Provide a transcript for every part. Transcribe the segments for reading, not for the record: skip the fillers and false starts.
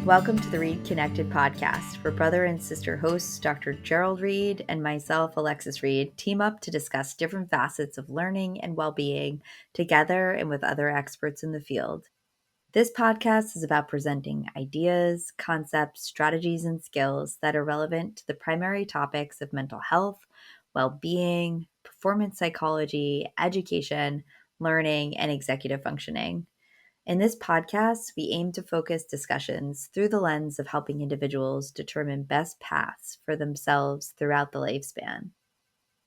Welcome to the ReidConnect-Ed Podcast, where brother and sister hosts Dr. Gerald Reid and myself, Alexis Reid, team up to discuss different facets of learning and well-being together and with other experts in the field. This podcast is about presenting ideas, concepts, strategies, and skills that are relevant to the primary topics of mental health, well-being, performance psychology, education, learning, and executive functioning. In this podcast, we aim to focus discussions through the lens of helping individuals determine best paths for themselves throughout the lifespan.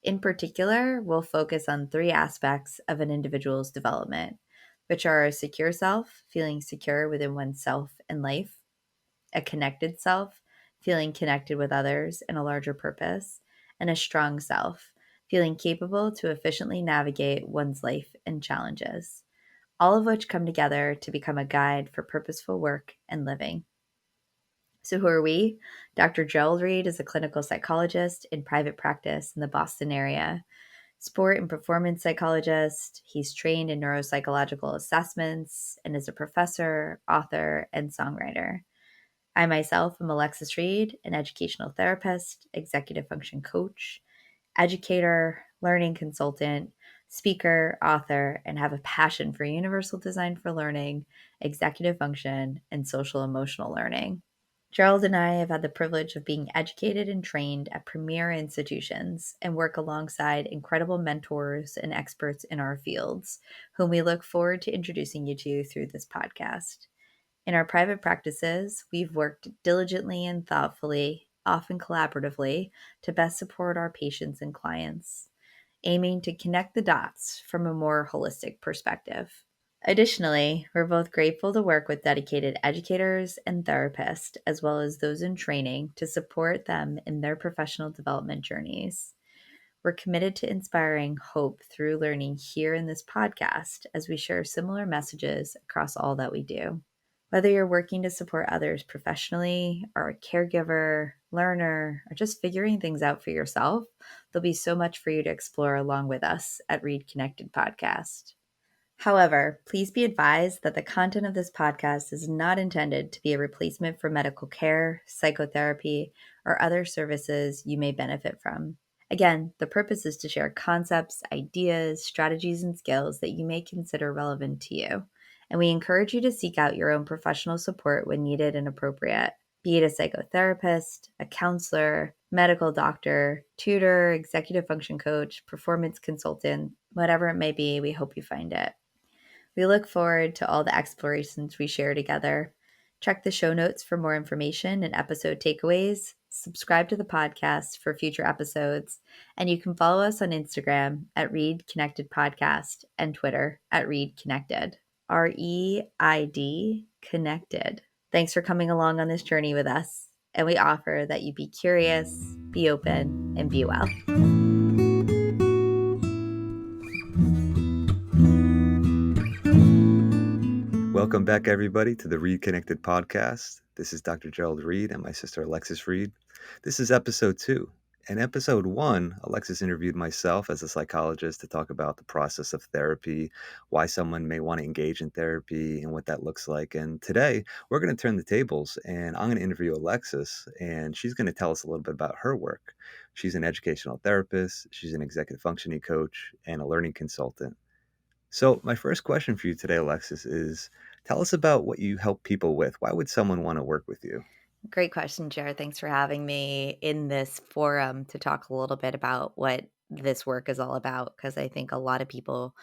In particular, we'll focus on three aspects of an individual's development, which are a secure self, feeling secure within oneself and life, a connected self, feeling connected with others and a larger purpose, and a strong self, feeling capable to efficiently navigate one's life and challenges, all of which come together to become a guide for purposeful work and living. So who are we? Dr. Gerald Reid is a clinical psychologist in private practice in the Boston area, sport and performance psychologist. He's trained in neuropsychological assessments and is a professor, author, and songwriter. I myself am Alexis Reid, an educational therapist, executive function coach, educator, learning consultant, speaker, author, and have a passion for universal design for learning, executive function, and social emotional learning. Gerald and I have had the privilege of being educated and trained at premier institutions and work alongside incredible mentors and experts in our fields, whom we look forward to introducing you to through this podcast. In our private practices, we've worked diligently and thoughtfully, often collaboratively, to best support our patients and clients, aiming to connect the dots from a more holistic perspective. Additionally, we're both grateful to work with dedicated educators and therapists, as well as those in training, to support them in their professional development journeys. We're committed to inspiring hope through learning here in this podcast as we share similar messages across all that we do. Whether you're working to support others professionally, or a caregiver, learner, or just figuring things out for yourself, there'll be so much for you to explore along with us at ReidConnect-Ed Podcast. However, please be advised that the content of this podcast is not intended to be a replacement for medical care, psychotherapy, or other services you may benefit from. Again, the purpose is to share concepts, ideas, strategies, and skills that you may consider relevant to you. And we encourage you to seek out your own professional support when needed and appropriate, be it a psychotherapist, a counselor, medical doctor, tutor, executive function coach, performance consultant, whatever it may be. We hope you find it. We look forward to all the explorations we share together. Check the show notes for more information and episode takeaways. Subscribe to the podcast for future episodes, and you can follow us on Instagram at ReidConnect-Ed Podcast and Twitter at ReidConnect-Ed. ReidConnected. Connected. Thanks for coming along on this journey with us, and we offer that you be curious, be open, and be well. Welcome back, everybody, to the ReidConnect-Ed Podcast. This is Dr. Gerald Reid and my sister Alexis Reid. This is episode 2. In episode 1, Alexis interviewed myself as a psychologist to talk about the process of therapy, why someone may want to engage in therapy, and what that looks like. And today, we're going to turn the tables, and I'm going to interview Alexis, and she's going to tell us a little bit about her work. She's an educational therapist, she's an executive functioning coach, and a learning consultant. So my first question for you today, Alexis, is tell us about what you help people with. Why would someone want to work with you? Great question, Jared. Thanks for having me in this forum to talk a little bit about what this work is all about, because I think a lot of people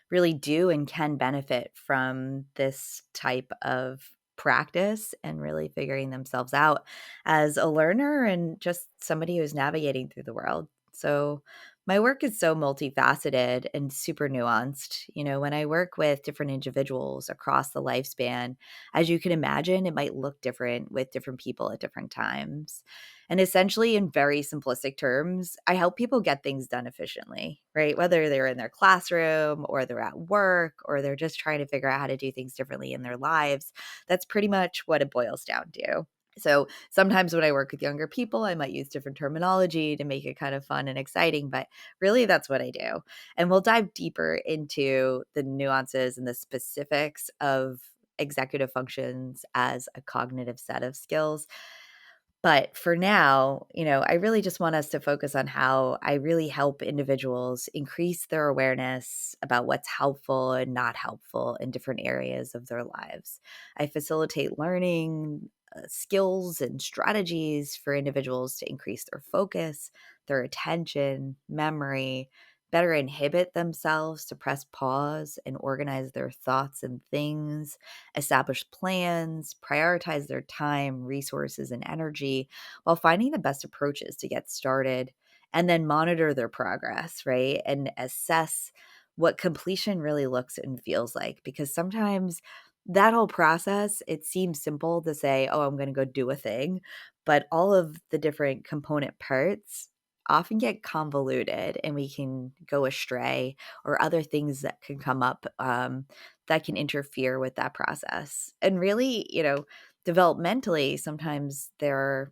really do and can benefit from this type of practice and really figuring themselves out as a learner and just somebody who's navigating through the world. So my work is so multifaceted and super nuanced. When I work with different individuals across the lifespan, as you can imagine, it might look different with different people at different times. And essentially, in very simplistic terms, I help people get things done efficiently, right? Whether they're in their classroom or they're at work or they're just trying to figure out how to do things differently in their lives. That's pretty much what it boils down to. So sometimes when I work with younger people, I might use different terminology to make it kind of fun and exciting, but really that's what I do. And we'll dive deeper into the nuances and the specifics of executive functions as a cognitive set of skills. But for now, I really just want us to focus on how I really help individuals increase their awareness about what's helpful and not helpful in different areas of their lives. I facilitate learning skills and strategies for individuals to increase their focus, their attention, memory, better inhibit themselves to press pause and organize their thoughts and things, establish plans, prioritize their time, resources, and energy while finding the best approaches to get started, and then monitor their progress, right? And assess what completion really looks and feels like. Because sometimes that whole process, it seems simple to say, oh, I'm going to go do a thing. But all of the different component parts often get convoluted and we can go astray, or other things that can come up that can interfere with that process. And really, developmentally, sometimes there are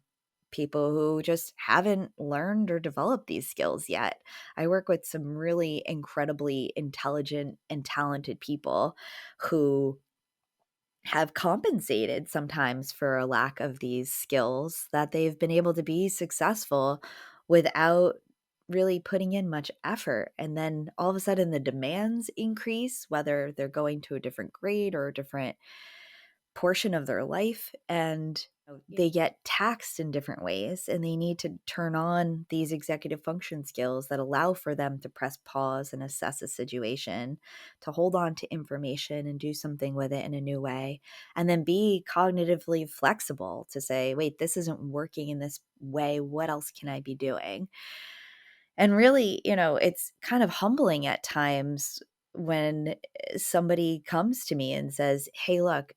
people who just haven't learned or developed these skills yet. I work with some really incredibly intelligent and talented people who have compensated sometimes for a lack of these skills, that they've been able to be successful without really putting in much effort. And then all of a sudden the demands increase, whether they're going to a different grade or a different portion of their life, and they get taxed in different ways, and they need to turn on these executive function skills that allow for them to press pause and assess a situation, to hold on to information and do something with it in a new way, and then be cognitively flexible to say, wait, this isn't working in this way, what else can I be doing? And really, it's kind of humbling at times when somebody comes to me and says, hey, look,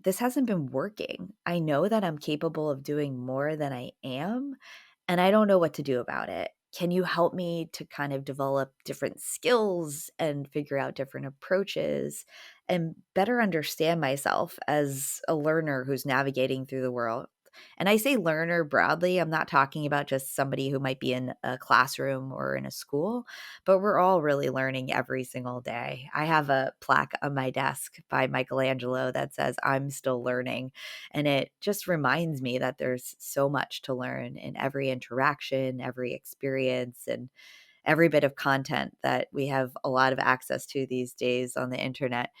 this hasn't been working. I know that I'm capable of doing more than I am, and I don't know what to do about it. Can you help me to kind of develop different skills and figure out different approaches and better understand myself as a learner who's navigating through the world? And I say learner broadly. I'm not talking about just somebody who might be in a classroom or in a school, but we're all really learning every single day. I have a plaque on my desk by Michelangelo that says, I'm still learning. And it just reminds me that there's so much to learn in every interaction, every experience, and every bit of content that we have a lot of access to these days on the internet.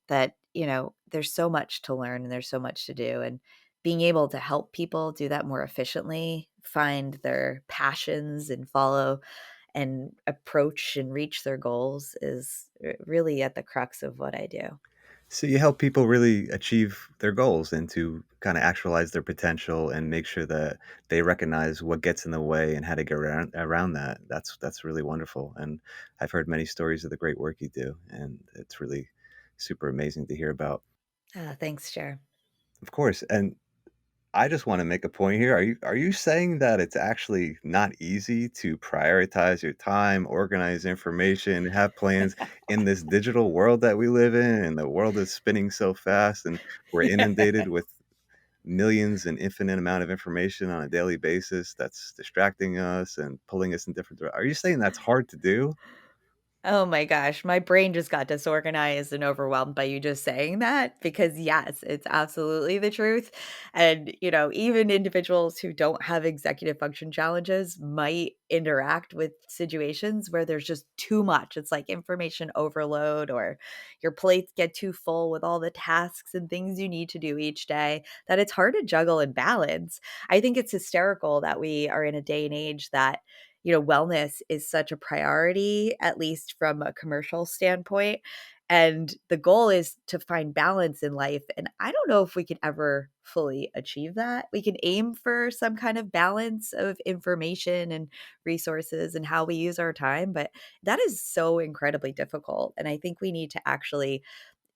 That, there's so much to learn and there's so much to do. And being able to help people do that more efficiently, find their passions and follow and approach and reach their goals is really at the crux of what I do. So you help people really achieve their goals and to kind of actualize their potential and make sure that they recognize what gets in the way and how to get around that. That's really wonderful. And I've heard many stories of the great work you do, and it's really super amazing to hear about. Thanks, Cher. Of course. And I just want to make a point here. Are you saying that it's actually not easy to prioritize your time, organize information, have plans in this digital world that we live in, and the world is spinning so fast, and we're inundated with millions and infinite amount of information on a daily basis that's distracting us and pulling us in different Are you saying that's hard to do? Oh my gosh, my brain just got disorganized and overwhelmed by you just saying that, because yes, it's absolutely the truth. And, even individuals who don't have executive function challenges might interact with situations where there's just too much. It's like information overload, or your plates get too full with all the tasks and things you need to do each day, that it's hard to juggle and balance. I think it's hysterical that we are in a day and age that wellness is such a priority, at least from a commercial standpoint. And the goal is to find balance in life. And I don't know if we could ever fully achieve that. We can aim for some kind of balance of information and resources and how we use our time, but that is so incredibly difficult. And I think we need to actually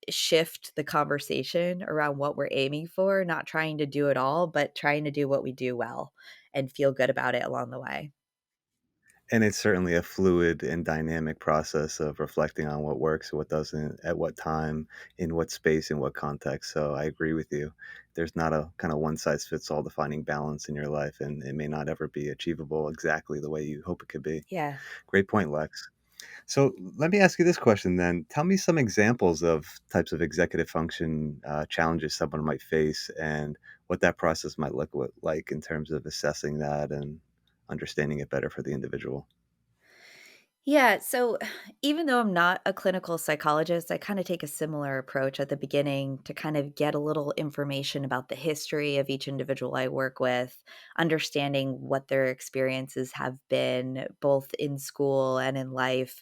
shift the conversation around what we're aiming for, not trying to do it all, but trying to do what we do well and feel good about it along the way. And it's certainly a fluid and dynamic process of reflecting on what works, what doesn't, at what time, in what space, in what context. So I agree with you. There's not a kind of one size fits all defining balance in your life, and it may not ever be achievable exactly the way you hope it could be. Yeah. Great point, Lex. So let me ask you this question then. Tell me some examples of types of executive function challenges someone might face and what that process might look like in terms of assessing that and understanding it better for the individual. Yeah, so even though I'm not a clinical psychologist, I kind of take a similar approach at the beginning to kind of get a little information about the history of each individual I work with, understanding what their experiences have been both in school and in life,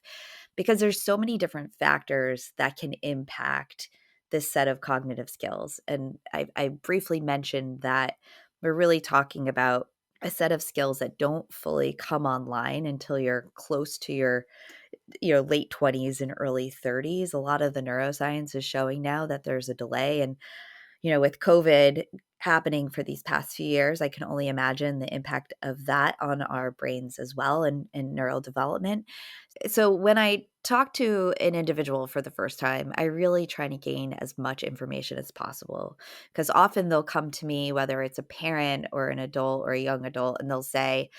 because there's so many different factors that can impact this set of cognitive skills. And I briefly mentioned that we're really talking about a set of skills that don't fully come online until you're close to your late 20s and early 30s. A lot of the neuroscience is showing now that there's a delay. And with COVID happening for these past few years, I can only imagine the impact of that on our brains as well, and neural development. So when I talk to an individual for the first time, I really try to gain as much information as possible, because often they'll come to me, whether it's a parent or an adult or a young adult, and they'll say,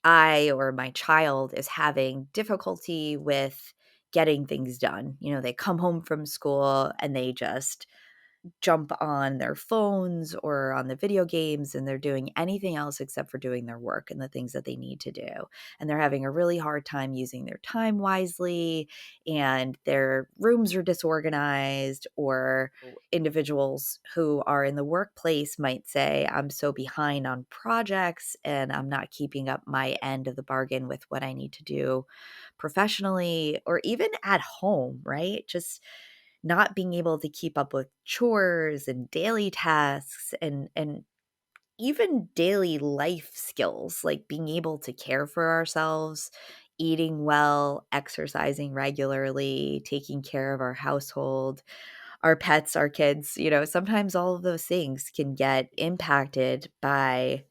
I or my child is having difficulty with getting things done. They come home from school and they just jump on their phones or on the video games, and they're doing anything else except for doing their work and the things that they need to do. And they're having a really hard time using their time wisely, and their rooms are disorganized. Or individuals who are in the workplace might say, I'm so behind on projects and I'm not keeping up my end of the bargain with what I need to do professionally or even at home, right? Just not being able to keep up with chores and daily tasks, and even daily life skills, like being able to care for ourselves, eating well, exercising regularly, taking care of our household, our pets, our kids. Sometimes all of those things can get impacted by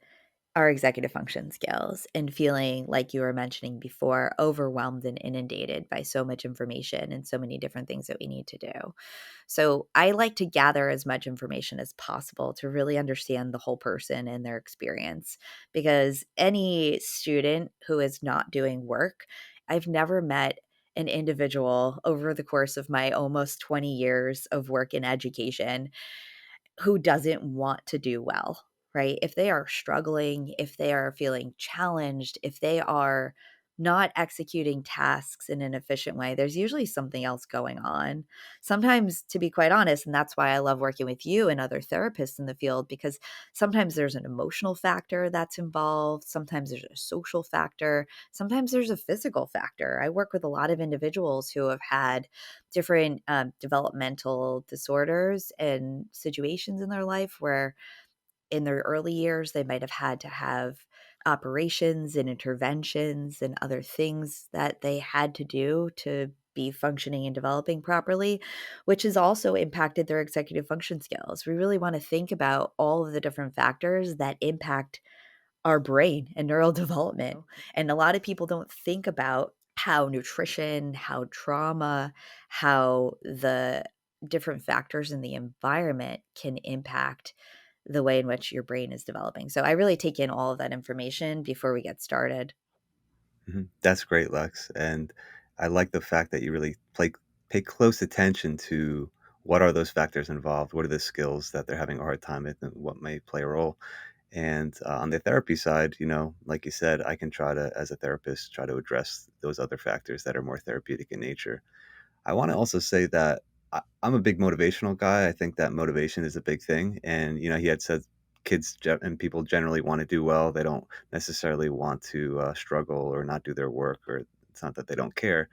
our executive function skills, and feeling, like you were mentioning before, overwhelmed and inundated by so much information and so many different things that we need to do. So I like to gather as much information as possible to really understand the whole person and their experience, because any student who is not doing work, I've never met an individual over the course of my almost 20 years of work in education who doesn't want to do well, right? If they are struggling, if they are feeling challenged, if they are not executing tasks in an efficient way, there's usually something else going on. Sometimes, to be quite honest, and that's why I love working with you and other therapists in the field, because sometimes there's an emotional factor that's involved. Sometimes there's a social factor. Sometimes there's a physical factor. I work with a lot of individuals who have had different developmental disorders and situations in their life where in their early years they might have had to have operations and interventions and other things that they had to do to be functioning and developing properly, which has also impacted their executive function skills. We really want to think about all of the different factors that impact our brain and neural development. And a lot of people don't think about how nutrition, how trauma, how the different factors in the environment can impact the way in which your brain is developing. So I really take in all of that information before we get started. That's great, Lex. And I like the fact that you really pay close attention to what are those factors involved, what are the skills that they're having a hard time with, and what may play a role. And on the therapy side, like you said, I can try to, as a therapist, try to address those other factors that are more therapeutic in nature. I want to also say that I'm a big motivational guy. I think that motivation is a big thing. And, he had said and people generally want to do well. They don't necessarily want to struggle or not do their work, or it's not that they don't care.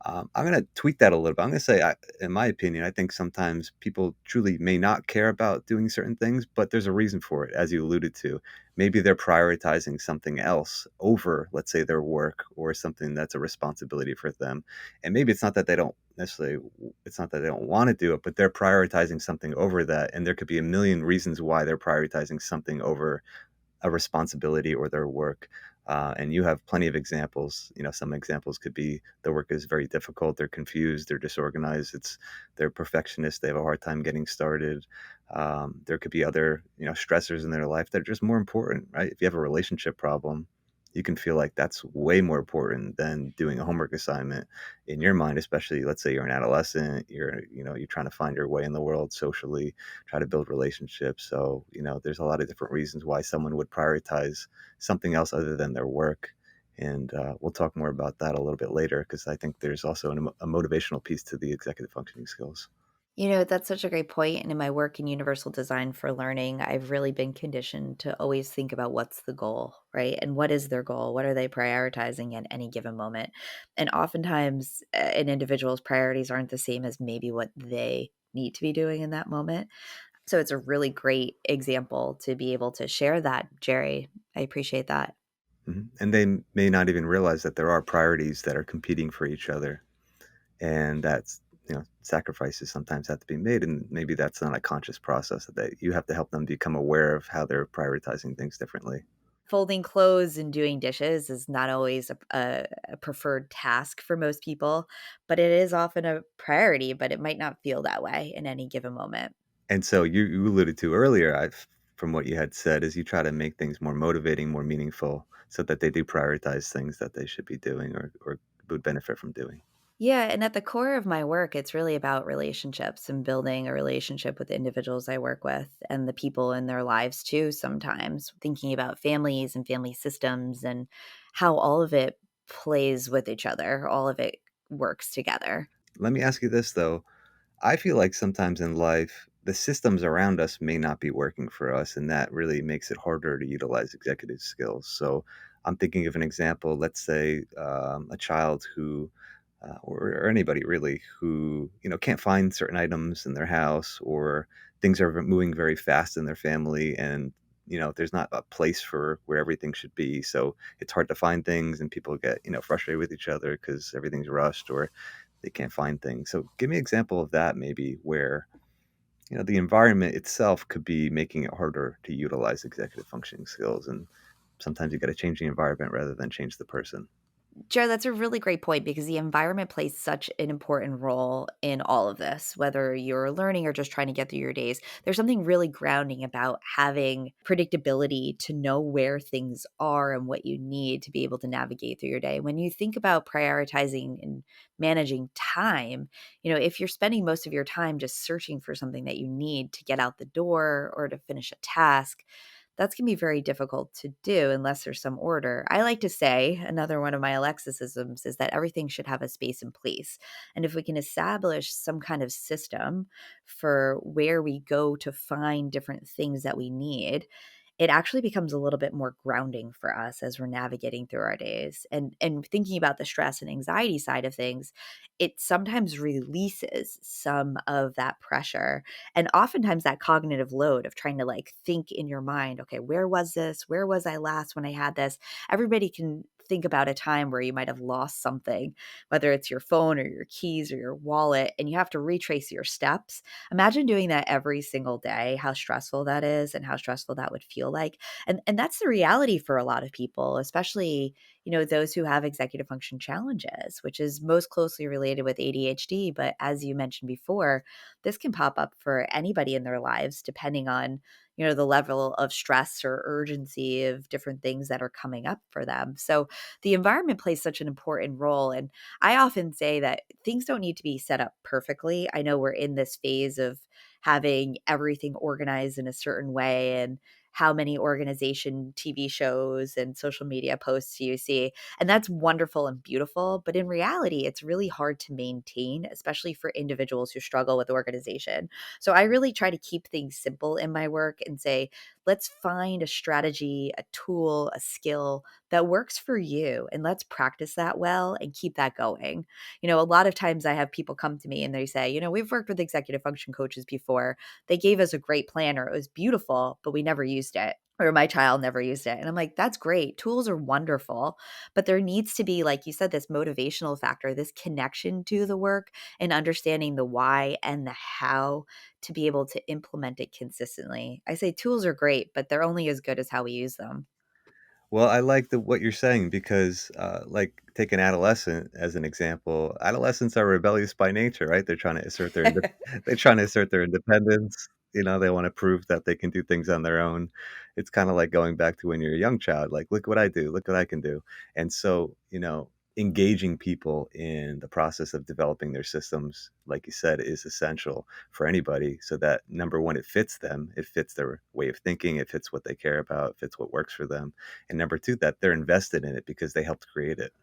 I'm going to tweak that a little bit. I'm going to say, in my opinion, I think sometimes people truly may not care about doing certain things, but there's a reason for it, as you alluded to. Maybe they're prioritizing something else over, let's say, their work or something that's a responsibility for them. And maybe it's not that they don't necessarily, it's not that they don't want to do it, but they're prioritizing something over that. And there could be a million reasons why they're prioritizing something over a responsibility or their work. And you have plenty of examples. Some examples could be the work is very difficult, they're confused, they're disorganized, they're perfectionists, they have a hard time getting started. There could be other stressors in their life that are just more important, right? If you have a relationship problem, you can feel like that's way more important than doing a homework assignment in your mind, especially let's say you're an adolescent, you're trying to find your way in the world socially, try to build relationships. So, there's a lot of different reasons why someone would prioritize something else other than their work. And we'll talk more about that a little bit later because I think there's also a motivational piece to the executive functioning skills. That's such a great point. And in my work in universal design for learning, I've really been conditioned to always think about what's the goal, right? And what is their goal? What are they prioritizing at any given moment? And oftentimes, an individual's priorities aren't the same as maybe what they need to be doing in that moment. So it's a really great example to be able to share that, Jerry. I appreciate that. And they may not even realize that there are priorities that are competing for each other, and that's sacrifices sometimes have to be made, and maybe that's not a conscious process that you have to help them become aware of how they're prioritizing things differently. Folding clothes and doing dishes is not always a preferred task for most people, but it is often a priority, but it might not feel that way in any given moment. And so you alluded to earlier, from what you had said, is you try to make things more motivating, more meaningful, so that they do prioritize things that they should be doing or would benefit from doing. Yeah, and at the core of my work, it's really about relationships and building a relationship with the individuals I work with and the people in their lives too, sometimes thinking about families and family systems and how all of it plays with each other, all of it works together. Let me ask you this though. I feel like sometimes in life, the systems around us may not be working for us, and that really makes it harder to utilize executive skills. So I'm thinking of an example. Let's say a child who, or anybody really, who can't find certain items in their house, or things are moving very fast in their family, and there's not a place for where everything should be. So it's hard to find things, and people get frustrated with each other because everything's rushed, or they can't find things. So give me an example of that maybe where, the environment itself could be making it harder to utilize executive functioning skills. And sometimes you got to change the environment rather than change the person. Jared, that's a really great point because the environment plays such an important role in all of this, whether you're learning or just trying to get through your days. There's something really grounding about having predictability to know where things are and what you need to be able to navigate through your day. When you think about prioritizing and managing time, if you're spending most of your time just searching for something that you need to get out the door or to finish a task, that's going to be very difficult to do unless there's some order. I like to say, another one of my Alexisisms is that everything should have a space and place. And if we can establish some kind of system for where we go to find different things that we need, it actually becomes a little bit more grounding for us as we're navigating through our days. And thinking about the stress and anxiety side of things, it sometimes releases some of that pressure and oftentimes that cognitive load of trying to like think in your mind, okay, where was this? Where was I last when I had this? Everybody can think about a time where you might have lost something, whether it's your phone or your keys or your wallet, and you have to retrace your steps. Imagine doing that every single day, how stressful that is and how stressful that would feel like. And that's the reality for a lot of people, especially, those who have executive function challenges, which is most closely related with ADHD. But as you mentioned before, this can pop up for anybody in their lives, depending on, the level of stress or urgency of different things that are coming up for them. So the environment plays such an important role. And I often say that things don't need to be set up perfectly. I know we're in this phase of having everything organized in a certain way and how many organization TV shows and social media posts you see. And that's wonderful and beautiful. But in reality, it's really hard to maintain, especially for individuals who struggle with organization. So I really try to keep things simple in my work and say, let's find a strategy, a tool, a skill that works for you. And let's practice that well and keep that going. A lot of times I have people come to me and they say, we've worked with executive function coaches before. They gave us a great planner. It was beautiful, but we never used it. Or my child never used it. And I'm like, that's great. Tools are wonderful. But there needs to be, like you said, this motivational factor, this connection to the work and understanding the why and the how to be able to implement it consistently. I say tools are great, but they're only as good as how we use them. Well, I like what you're saying because, like, take an adolescent as an example. Adolescents are rebellious by nature, right? They're trying to assert their independence. They want to prove that they can do things on their own. It's kind of like going back to when you're a young child, like, look what I do, look what I can do. And so, engaging people in the process of developing their systems, like you said, is essential for anybody, so that number one, it fits them, it fits their way of thinking, it fits what they care about, it fits what works for them. And number two, that they're invested in it because they helped create it.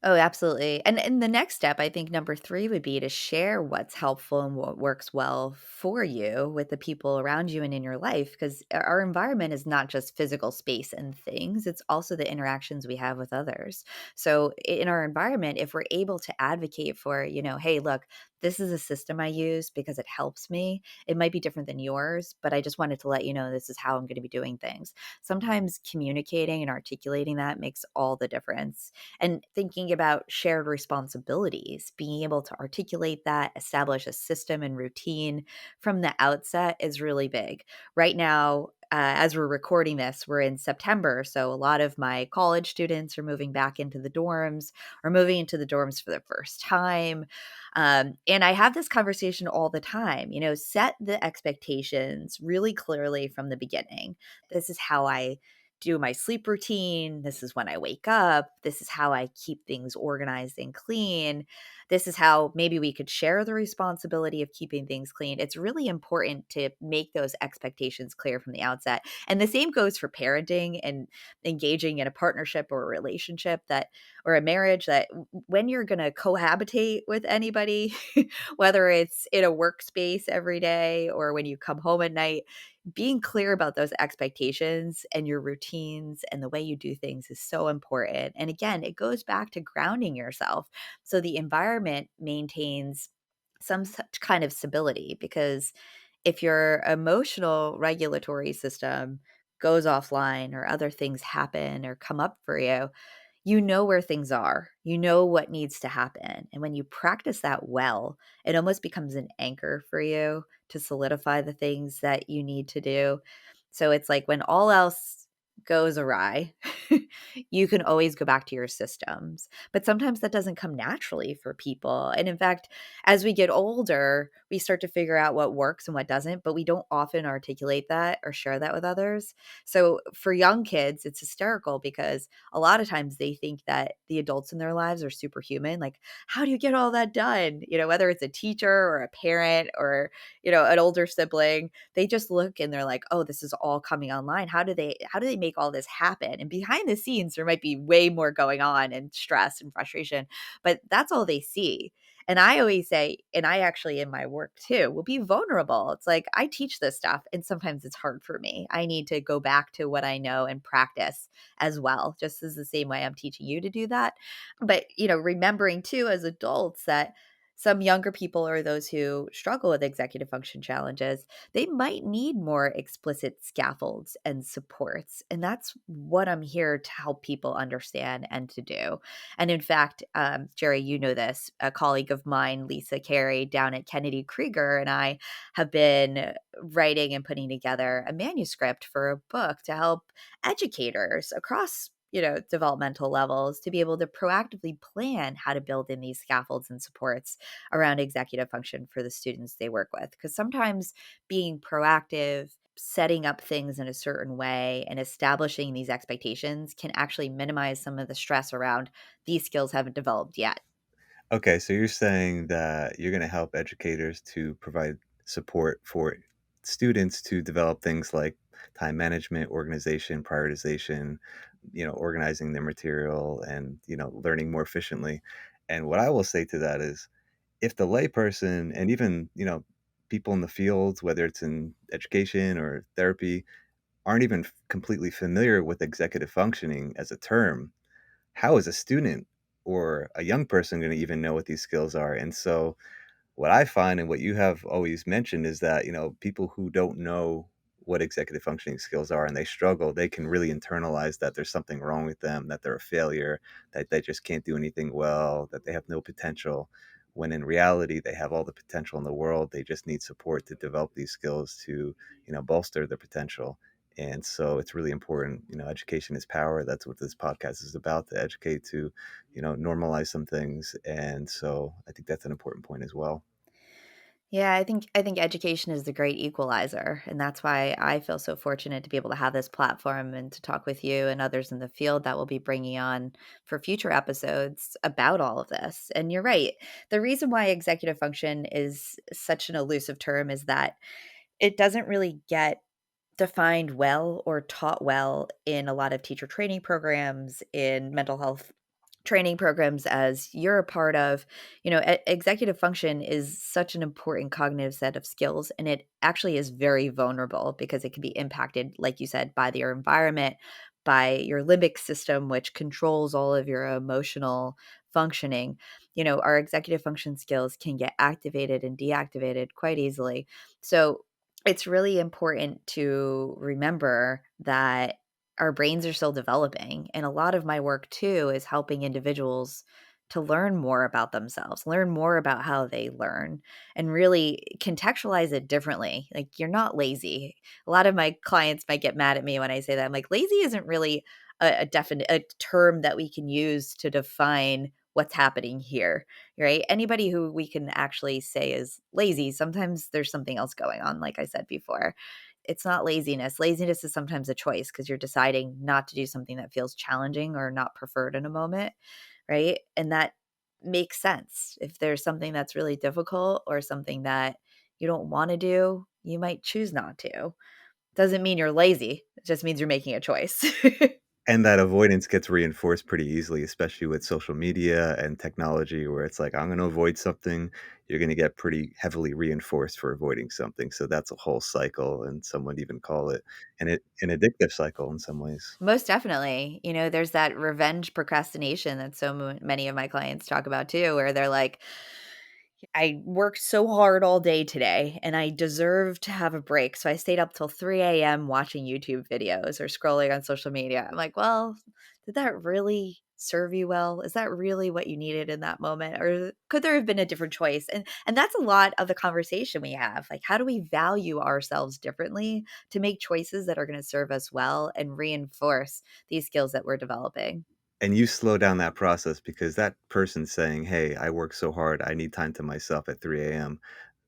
Oh, absolutely. And the next step, I think number 3 would be to share what's helpful and what works well for you with the people around you and in your life, because our environment is not just physical space and things, it's also the interactions we have with others. So in our environment, if we're able to advocate for, hey, look, this is a system I use because it helps me. It might be different than yours, but I just wanted to let you know this is how I'm going to be doing things. Sometimes communicating and articulating that makes all the difference, and thinking about shared responsibilities, being able to articulate that, establish a system and routine from the outset is really big. Right now, as we're recording this, we're in September. So a lot of my college students are moving back into the dorms or moving into the dorms for the first time. And I have this conversation all the time, set the expectations really clearly from the beginning. This is how I do my sleep routine. This is when I wake up. This is how I keep things organized and clean. This is how maybe we could share the responsibility of keeping things clean. It's really important to make those expectations clear from the outset. And the same goes for parenting and engaging in a partnership or a relationship or a marriage, that when you're going to cohabitate with anybody, whether it's in a workspace every day or when you come home at night, being clear about those expectations and your routines and the way you do things is so important. And again, it goes back to grounding yourself so the environment maintains some such kind of stability. Because if your emotional regulatory system goes offline or other things happen or come up for you, you know where things are. You know what needs to happen. And when you practice that well, it almost becomes an anchor for you to solidify the things that you need to do. So it's like when all else goes awry, you can always go back to your systems. But sometimes that doesn't come naturally for people. And in fact, as we get older, we start to figure out what works and what doesn't, but we don't often articulate that or share that with others. So for young kids, it's hysterical because a lot of times they think that the adults in their lives are superhuman. Like, how do you get all that done? Whether it's a teacher or a parent or, an older sibling, they just look and they're like, oh, this is all coming online. How do they make all this happen? And behind the scenes, there might be way more going on and stress and frustration, but that's all they see. And I always say, and I actually in my work too, will be vulnerable. It's like I teach this stuff and sometimes it's hard for me. I need to go back to what I know and practice as well, just as the same way I'm teaching you to do that. But, remembering too as adults that some younger people or those who struggle with executive function challenges, they might need more explicit scaffolds and supports. And that's what I'm here to help people understand and to do. And in fact, Jerry, you know this, a colleague of mine, Lisa Carey, down at Kennedy Krieger, and I have been writing and putting together a manuscript for a book to help educators across developmental levels to be able to proactively plan how to build in these scaffolds and supports around executive function for the students they work with. Because sometimes being proactive, setting up things in a certain way and establishing these expectations can actually minimize some of the stress around these skills haven't developed yet. Okay, so you're saying that you're going to help educators to provide support for students to develop things like time management, organization, prioritization, organizing their material and, learning more efficiently. And what I will say to that is if the layperson and even, people in the fields, whether it's in education or therapy, aren't even completely familiar with executive functioning as a term, how is a student or a young person going to even know what these skills are? And so, what I find and what you have always mentioned is that, people who don't know what executive functioning skills are and they struggle, they can really internalize that there's something wrong with them, that they're a failure, that they just can't do anything well, that they have no potential. When in reality, they have all the potential in the world. They just need support to develop these skills to, bolster their potential. And so it's really important. Education is power. That's what this podcast is about, to educate, to, normalize some things. And so I think that's an important point as well. Yeah, I think education is the great equalizer, and that's why I feel so fortunate to be able to have this platform and to talk with you and others in the field that we'll be bringing on for future episodes about all of this. And you're right. The reason why executive function is such an elusive term is that it doesn't really get defined well or taught well in a lot of teacher training programs, in mental health training programs as you're a part of. Executive function is such an important cognitive set of skills, and it actually is very vulnerable because it can be impacted, like you said, by your environment, by your limbic system, which controls all of your emotional functioning. Our executive function skills can get activated and deactivated quite easily. So it's really important to remember that our brains are still developing. And a lot of my work too is helping individuals to learn more about themselves, learn more about how they learn, and really contextualize it differently. Like, you're not lazy. A lot of my clients might get mad at me when I say that. I'm like, lazy isn't really a definite a term that we can use to define what's happening here, right? Anybody who we can actually say is lazy, sometimes there's something else going on, like I said before. It's not laziness. Laziness is sometimes a choice because you're deciding not to do something that feels challenging or not preferred in a moment, right? And that makes sense. If there's something that's really difficult or something that you don't want to do, you might choose not to. Doesn't mean you're lazy. It just means you're making a choice. And that avoidance gets reinforced pretty easily, especially with social media and technology, where it's like, I'm going to avoid something. You're going to get pretty heavily reinforced for avoiding something. So that's a whole cycle. And some would even call it an addictive cycle in some ways. Most definitely. There's that revenge procrastination that many of my clients talk about too, where they're like, I worked so hard all day today and I deserve to have a break. So I stayed up till 3 a.m. watching YouTube videos or scrolling on social media. I'm like, well, did that really serve you well? Is that really what you needed in that moment? Or could there have been a different choice? And that's a lot of the conversation we have. Like, how do we value ourselves differently to make choices that are going to serve us well and reinforce these skills that we're developing? And you slow down that process because that person saying, hey, I work so hard, I need time to myself at 3 a.m.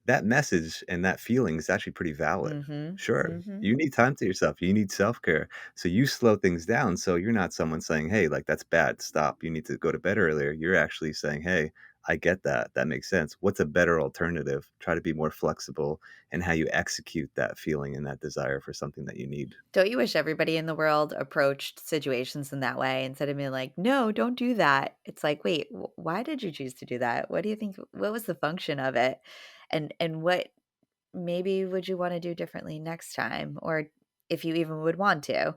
That message and that feeling is actually pretty valid. Mhm. Sure, Mhm. you need time to yourself, you need self-care. So you slow things down, so you're not someone saying, "Hey, like, that's bad, stop, you need to go to bed earlier." You're actually saying, "Hey, I get that, that makes sense. What's a better alternative?" Try to be more flexible in how you execute that feeling and that desire for something that you need. Don't you wish everybody in the world approached situations in that way instead of being like, "No, don't do that." It's like, "Wait, why did you choose to do that? What do you think what was the function of it? And what maybe would you wanna do differently next time, or if you even would want to?"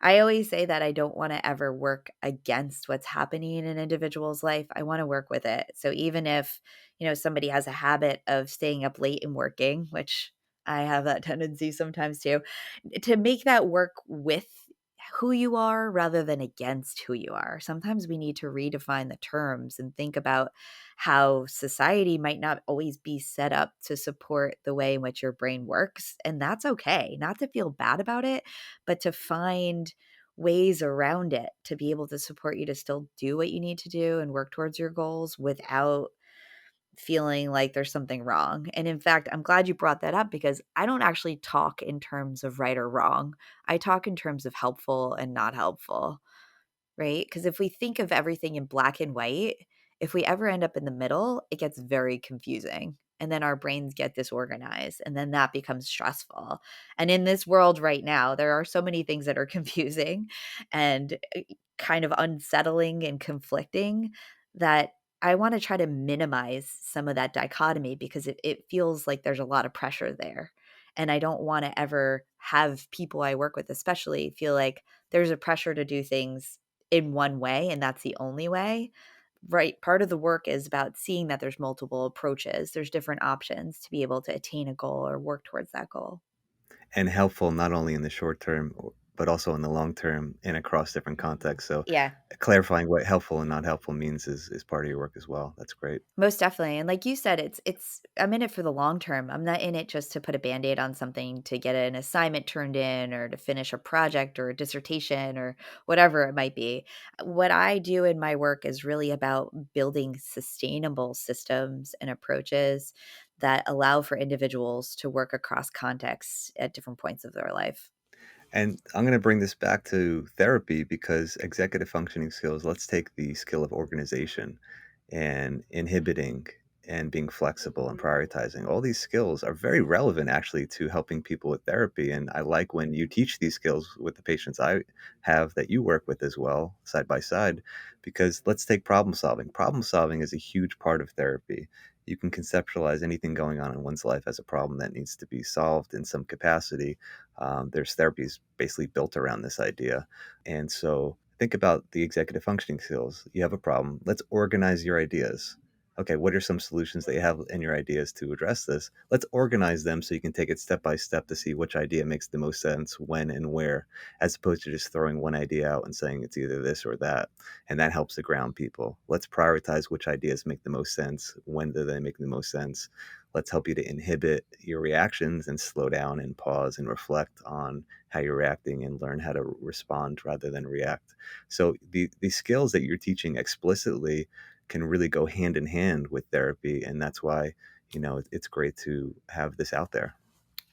I always say that I don't wanna ever work against what's happening in an individual's life, I wanna work with it. So even if, somebody has a habit of staying up late and working, which I have that tendency sometimes too, to make that work with who you are rather than against who you are. Sometimes we need to redefine the terms and think about how society might not always be set up to support the way in which your brain works. And that's okay, not to feel bad about it, but to find ways around it to be able to support you to still do what you need to do and work towards your goals without feeling like there's something wrong. And in fact, I'm glad you brought that up because I don't actually talk in terms of right or wrong. I talk in terms of helpful and not helpful, right? Because if we think of everything in black and white, if we ever end up in the middle, it gets very confusing. And then our brains get disorganized, and then that becomes stressful. And in this world right now, there are so many things that are confusing and kind of unsettling and conflicting that I want to try to minimize some of that dichotomy because it feels like there's a lot of pressure there. And I don't want to ever have people I work with, especially, feel like there's a pressure to do things in one way and that's the only way. Right. Part of the work is about seeing that there's multiple approaches, there's different options to be able to attain a goal or work towards that goal. And helpful not only in the short term, but also in the long term and across different contexts. So Yeah. clarifying what helpful and not helpful means is part of your work as well. That's great. Most definitely, and like you said, it's I'm in it for the long term. I'm not in it just to put a Band-Aid on something to get an assignment turned in or to finish a project or a dissertation or whatever it might be. What I do in my work is really about building sustainable systems and approaches that allow for individuals to work across contexts at different points of their life. And I'm going to bring this back to therapy because executive functioning skills, let's take the skill of organization and inhibiting and being flexible and prioritizing. All these skills are very relevant actually to helping people with therapy. And I like when you teach these skills with the patients I have that you work with as well, side by side, because let's take problem solving. Problem solving is a huge part of therapy. You can conceptualize anything going on in one's life as a problem that needs to be solved in some capacity. There's therapies basically built around this idea. And so think about the executive functioning skills. You have a problem. Let's organize your ideas. Okay, what are some solutions that you have in your ideas to address this? Let's organize them so you can take it step by step to see which idea makes the most sense, when and where, as opposed to just throwing one idea out and saying it's either this or that. And that helps to ground people. Let's prioritize which ideas make the most sense. When do they make the most sense? Let's help you to inhibit your reactions and slow down and pause and reflect on how you're reacting and learn how to respond rather than react. So these skills that you're teaching explicitly can really go hand in hand with therapy. And that's why, it's great to have this out there.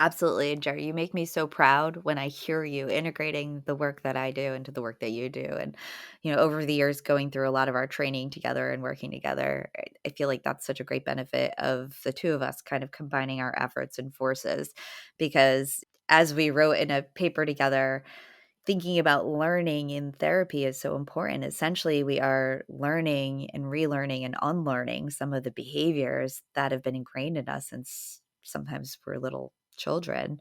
Absolutely, Jerry. You make me so proud when I hear you integrating the work that I do into the work that you do. And, over the years, going through a lot of our training together and working together, I feel like that's such a great benefit of the two of us kind of combining our efforts and forces. Because as we wrote in a paper together, thinking about learning in therapy is so important. Essentially, we are learning and relearning and unlearning some of the behaviors that have been ingrained in us since sometimes we're little children.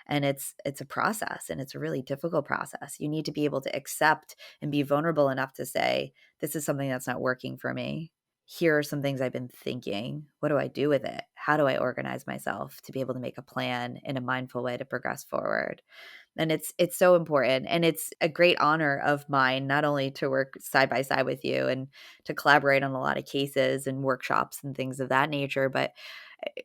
And it's a process, and it's a really difficult process. You need to be able to accept and be vulnerable enough to say, this is something that's not working for me. Here are some things I've been thinking. What do I do with it? How do I organize myself to be able to make a plan in a mindful way to progress forward? And it's so important, and it's a great honor of mine not only to work side by side with you and to collaborate on a lot of cases and workshops and things of that nature, but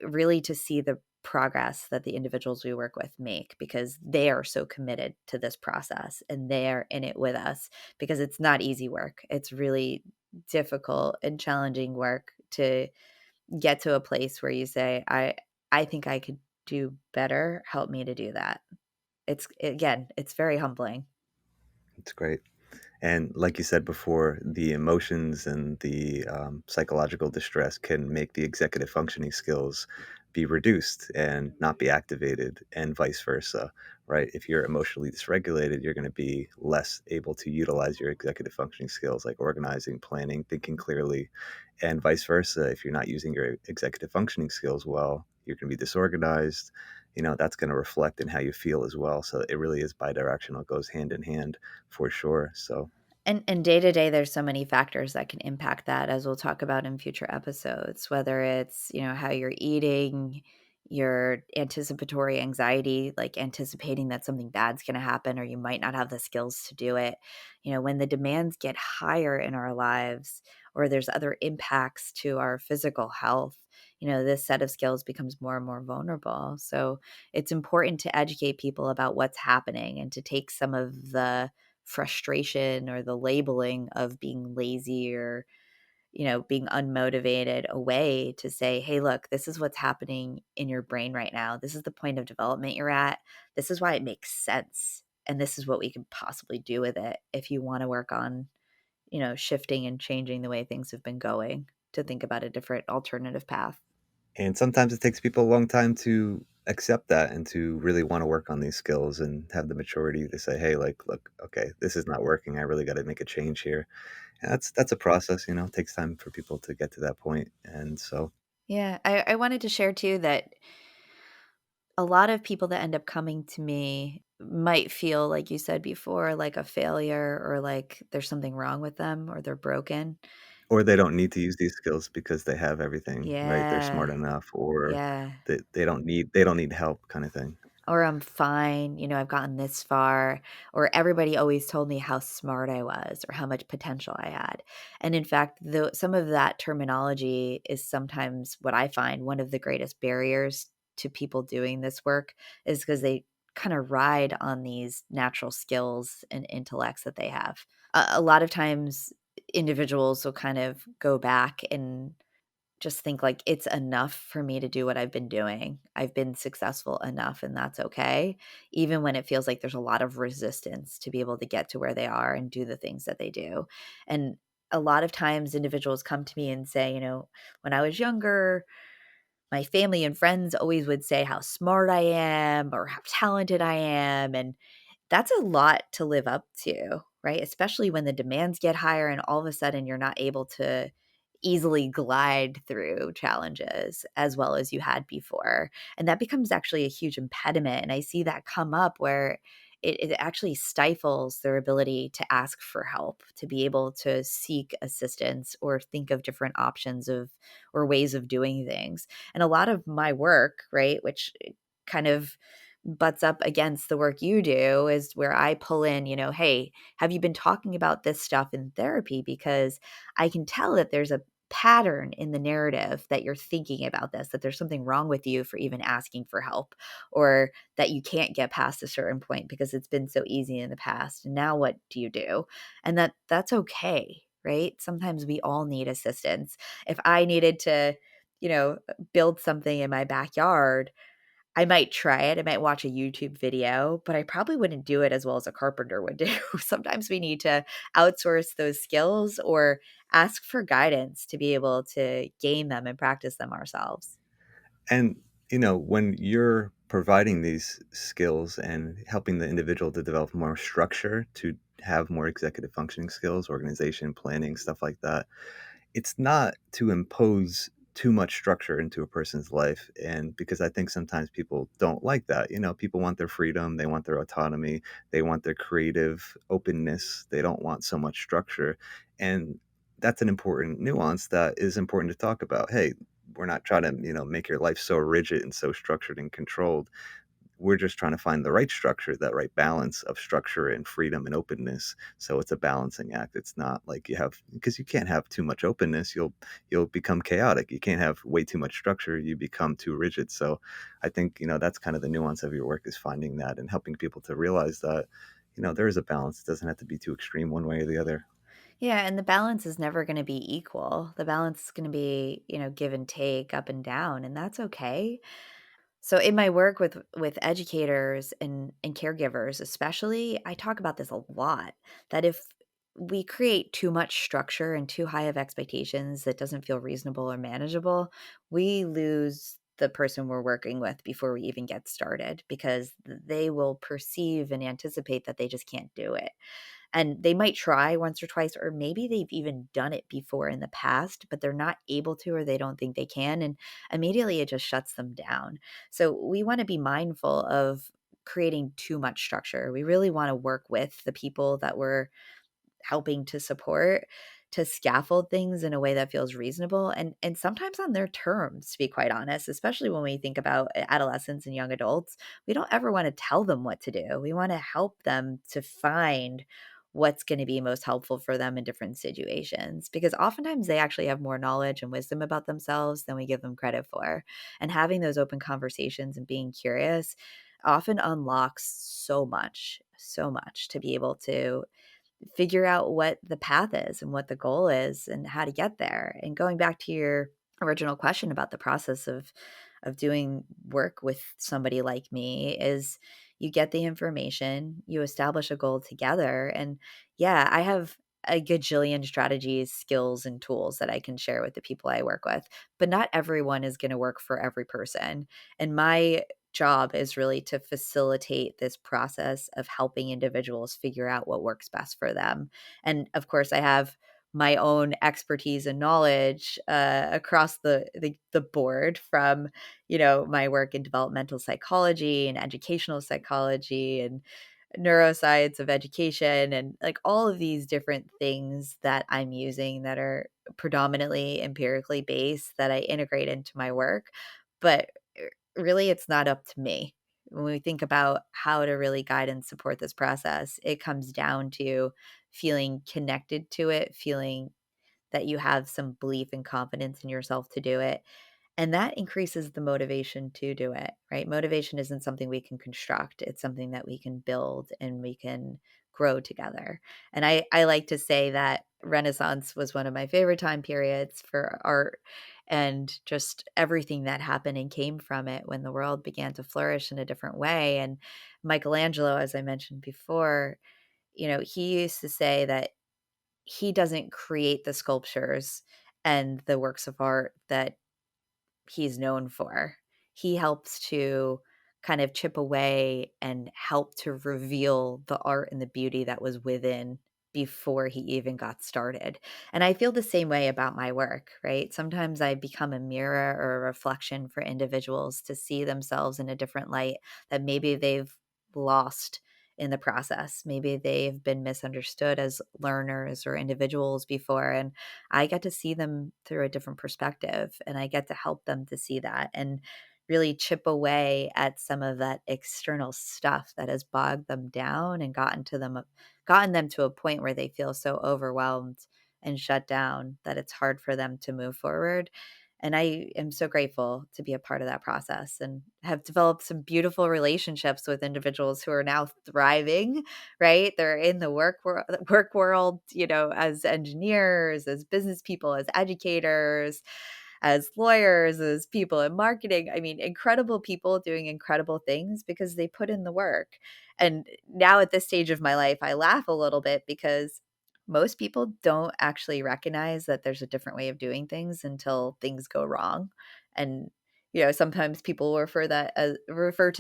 really to see the progress that the individuals we work with make, because they are so committed to this process and they're in it with us, because it's not easy work. It's really difficult and challenging work to get to a place where you say, I think I could do better. Help me to do that. It's very humbling. It's great. And like you said before, the emotions and the psychological distress can make the executive functioning skills be reduced and not be activated, and vice versa, right? If you're emotionally dysregulated, you're going to be less able to utilize your executive functioning skills like organizing, planning, thinking clearly, and vice versa. If you're not using your executive functioning skills well, you're going to be disorganized. That's going to reflect in how you feel as well. So it really is bidirectional, it goes hand in hand for sure. So And day to day, there's so many factors that can impact that, as we'll talk about in future episodes, whether it's, how you're eating, your anticipatory anxiety, like anticipating that something bad's going to happen, or you might not have the skills to do it. When the demands get higher in our lives, or there's other impacts to our physical health, this set of skills becomes more and more vulnerable. So it's important to educate people about what's happening and to take some of the frustration or the labeling of being lazy or being unmotivated away, to say, hey, look, this is what's happening in your brain right now. This is the point of development you're at. This is why it makes sense, and this is what we can possibly do with it if you want to work on shifting and changing the way things have been going, to think about a different alternative path. And sometimes it takes people a long time to accept that and to really want to work on these skills and have the maturity to say, "Hey, like, look, okay, this is not working. I really got to make a change here." And that's a process. It takes time for people to get to that point. And so, Yeah, I wanted to share too that a lot of people that end up coming to me might feel, like you said before, like a failure, or like there's something wrong with them, or they're broken. or they don't need to use these skills because they have everything, right? They're smart Yeah. enough, or Yeah. they don't need help, kind of thing. Or I'm fine, I've gotten this far, or everybody always told me how smart I was or how much potential I had. And in fact, some of that terminology is sometimes what I find one of the greatest barriers to people doing this work, is because they kind of ride on these natural skills and intellects that they have. A lot of times individuals will kind of go back and just think like it's enough for me to do what I've been doing. I've been successful enough and that's okay. Even when it feels like there's a lot of resistance to be able to get to where they are and do the things that they do. And a lot of times individuals come to me and say, when I was younger, my family and friends always would say how smart I am or how talented I am. And that's a lot to live up to, right? Especially when the demands get higher and all of a sudden you're not able to easily glide through challenges as well as you had before. And that becomes actually a huge impediment. And I see that come up where it actually stifles their ability to ask for help, to be able to seek assistance or think of different options of or ways of doing things. And a lot of my work, right, which kind of butts up against the work you do is where I pull in, hey, have you been talking about this stuff in therapy? Because I can tell that there's a pattern in the narrative that you're thinking about this, that there's something wrong with you for even asking for help, or that you can't get past a certain point because it's been so easy in the past. And now what do you do? And that's okay, right? Sometimes we all need assistance. If I needed to, build something in my backyard, I might try it. I might watch a YouTube video, but I probably wouldn't do it as well as a carpenter would do. Sometimes we need to outsource those skills or ask for guidance to be able to gain them and practice them ourselves. And, when you're providing these skills and helping the individual to develop more structure, to have more executive functioning skills, organization, planning, stuff like that, it's not to impose too much structure into a person's life. And because I think sometimes people don't like that. People want their freedom, they want their autonomy, they want their creative openness. They don't want so much structure. And that's an important nuance that is important to talk about. Hey, we're not trying to, make your life so rigid and so structured and controlled. We're just trying to find the right structure, that right balance of structure and freedom and openness. So it's a balancing act. It's not like because you can't have too much openness. You'll become chaotic. You can't have way too much structure. You become too rigid. So I think, that's kind of the nuance of your work, is finding that and helping people to realize that, there is a balance. It doesn't have to be too extreme one way or the other. Yeah, and the balance is never going to be equal. The balance is going to be, give and take, up and down, and that's okay. So in my work with educators and caregivers especially, I talk about this a lot, that if we create too much structure and too high of expectations that doesn't feel reasonable or manageable, we lose the person we're working with before we even get started because they will perceive and anticipate that they just can't do it. And they might try once or twice, or maybe they've even done it before in the past, but they're not able to, or they don't think they can. And immediately it just shuts them down. So we want to be mindful of creating too much structure. We really want to work with the people that we're helping to support to scaffold things in a way that feels reasonable and sometimes on their terms, to be quite honest, especially when we think about adolescents and young adults. We don't ever want to tell them what to do. We want to help them to find what's going to be most helpful for them in different situations, because oftentimes they actually have more knowledge and wisdom about themselves than we give them credit for. And having those open conversations and being curious often unlocks so much to be able to figure out what the path is and what the goal is and how to get there. And going back to your original question about the process of doing work with somebody like me is, you get the information, you establish a goal together, and yeah, I have a gajillion strategies, skills, and tools that I can share with the people I work with, but not everyone is going to work for every person. And my job is really to facilitate this process of helping individuals figure out what works best for them. And of course, I have my own expertise and knowledge across the board, from my work in developmental psychology and educational psychology and neuroscience of education, and like all of these different things that I'm using that are predominantly empirically based that I integrate into my work. But really, it's not up to me. When we think about how to really guide and support this process, it comes down to feeling connected to it, feeling that you have some belief and confidence in yourself to do it. And that increases the motivation to do it, right? Motivation isn't something we can construct. It's something that we can build and we can grow together. And I like to say that Renaissance was one of my favorite time periods for art and just everything that happened and came from it when the world began to flourish in a different way. And Michelangelo, as I mentioned before, he used to say that he doesn't create the sculptures and the works of art that he's known for. He helps to kind of chip away and help to reveal the art and the beauty that was within before he even got started. And I feel the same way about my work, right? Sometimes I become a mirror or a reflection for individuals to see themselves in a different light that maybe they've lost in the process. Maybe they've been misunderstood as learners or individuals before. And I get to see them through a different perspective, and I get to help them to see that and really chip away at some of that external stuff that has bogged them down and gotten them to a point where they feel so overwhelmed and shut down that it's hard for them to move forward. And I am so grateful to be a part of that process and have developed some beautiful relationships with individuals who are now thriving, right? They're in the work world, as engineers, as business people, as educators, as lawyers, as people in marketing. I mean, incredible people doing incredible things because they put in the work. And now at this stage of my life, I laugh a little bit because most people don't actually recognize that there's a different way of doing things until things go wrong. And sometimes people refer to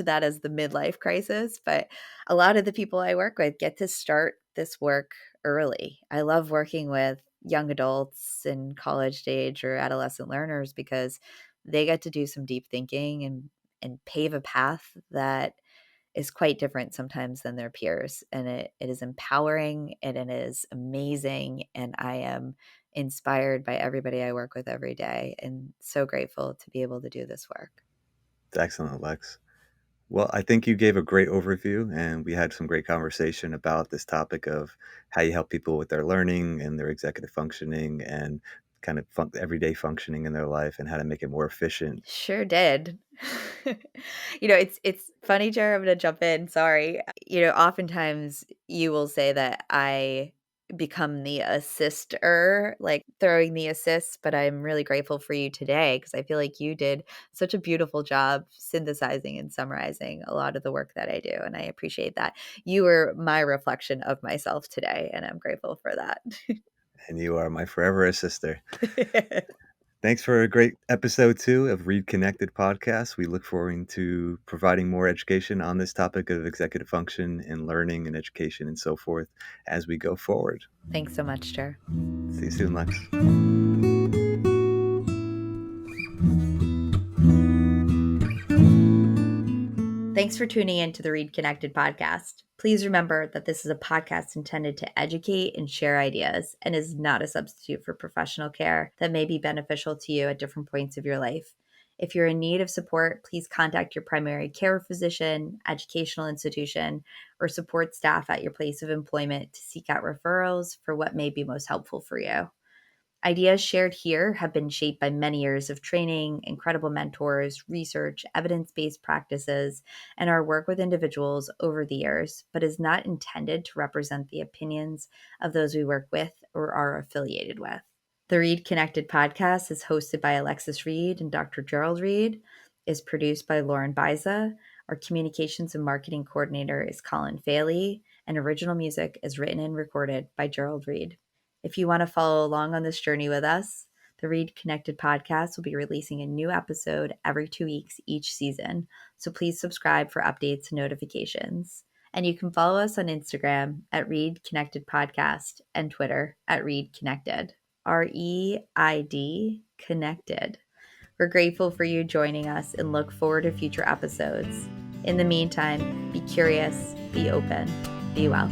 that as the midlife crisis, but a lot of the people I work with get to start this work early. I love working with young adults in college stage or adolescent learners because they get to do some deep thinking and pave a path that is quite different sometimes than their peers. And it is empowering and it is amazing. And I am inspired by everybody I work with every day and so grateful to be able to do this work. It's excellent, Lex. Well, I think you gave a great overview, and we had some great conversation about this topic of how you help people with their learning and their executive functioning and kind of everyday functioning in their life and how to make it more efficient. Sure did. It's funny, Jared. I'm going to jump in. Sorry. Oftentimes you will say that I become the assister, like throwing the assists, but I'm really grateful for you today because I feel like you did such a beautiful job synthesizing and summarizing a lot of the work that I do. And I appreciate that. You were my reflection of myself today, and I'm grateful for that. And you are my forever assister. Thanks for a great episode 2 of ReidConnect-Ed Podcast. We look forward to providing more education on this topic of executive function and learning and education and so forth as we go forward. Thanks so much, Jer. See you soon, Lex. Thanks for tuning in to the ReidConnect-Ed Podcast. Please remember that this is a podcast intended to educate and share ideas and is not a substitute for professional care that may be beneficial to you at different points of your life. If you're in need of support, please contact your primary care physician, educational institution, or support staff at your place of employment to seek out referrals for what may be most helpful for you. Ideas shared here have been shaped by many years of training, incredible mentors, research, evidence-based practices, and our work with individuals over the years, but is not intended to represent the opinions of those we work with or are affiliated with. The ReidConnect-Ed Podcast is hosted by Alexis Reid and Dr. Gerald Reid, is produced by Lauren Baiza. Our communications and marketing coordinator is Colin Feheley, and original music is written and recorded by Gerald Reid. If you want to follow along on this journey with us, the ReidConnect-Ed Podcast will be releasing a new episode every 2 weeks each season, so please subscribe for updates and notifications. And you can follow us on Instagram at ReidConnect-Ed Podcast and Twitter at ReidConnect-Ed, REID Connected. We're grateful for you joining us and look forward to future episodes. In the meantime, be curious, be open, be well.